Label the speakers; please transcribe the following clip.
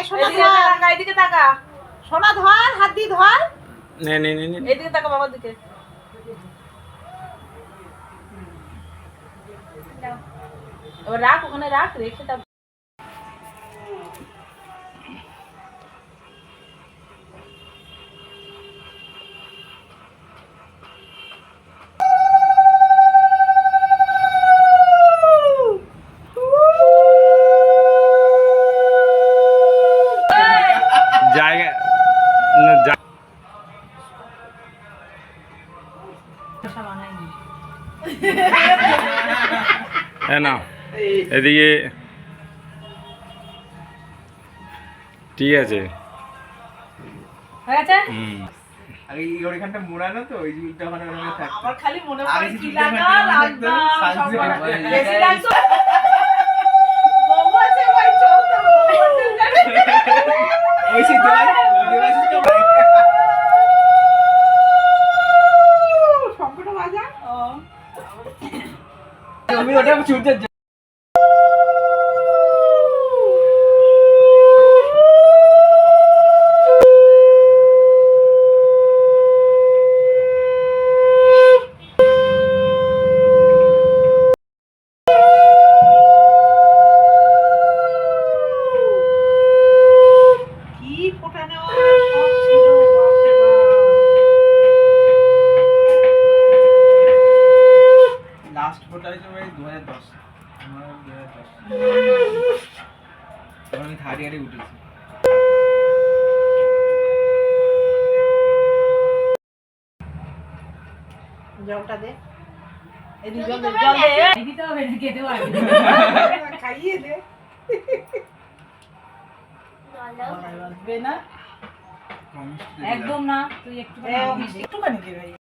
Speaker 1: সোনা ধর, এদিকে তাকা। সোনা ধর, হাত দিয়ে ধর।
Speaker 2: নে নে নে নে।
Speaker 1: এদিকে তাকা, বাবার দিকে। এবার রাখ, ওখানে রাখ, রেখে তারপর
Speaker 2: জায়গা না না এদিকে ঠিক আছে।
Speaker 1: হয়েছে?
Speaker 3: আগে এই ওইখানটা মোড়ানো তো ওই জুলটা ওখানে ওখানে থাকে।
Speaker 1: আমার খালি মনে
Speaker 3: আর
Speaker 1: পড়ে
Speaker 3: এই
Speaker 1: কি
Speaker 3: চুলটা
Speaker 1: লাগা
Speaker 3: মেনটেন
Speaker 1: লাগবা
Speaker 3: করতে হবে,
Speaker 1: সব
Speaker 3: সাজতে হবে।
Speaker 1: বেশি লাগতো। বউ আছে ভাই, চোখ তো বউ আছে।
Speaker 3: ওই সেই দেওয়াল
Speaker 1: শঙ্করটা বাজা। ও
Speaker 3: আমি ওটা ছুটতে
Speaker 1: কি ফোটা নেওয়ার শখ ছিল, বাপরে বাপ।
Speaker 3: লাস্ট ফোটা হয়েছে ভাই 2010 আমার 2010 তখন আমি থার্ড ইয়ারে উঠেছি।
Speaker 1: জলটা দে, এদিকে জল দে, জল দে। দিতে হবে না, খেতে পারবি খাইয়ে দে। বাসবে না
Speaker 3: কম
Speaker 1: একদম না, তুই একটুখানি দে ভাই।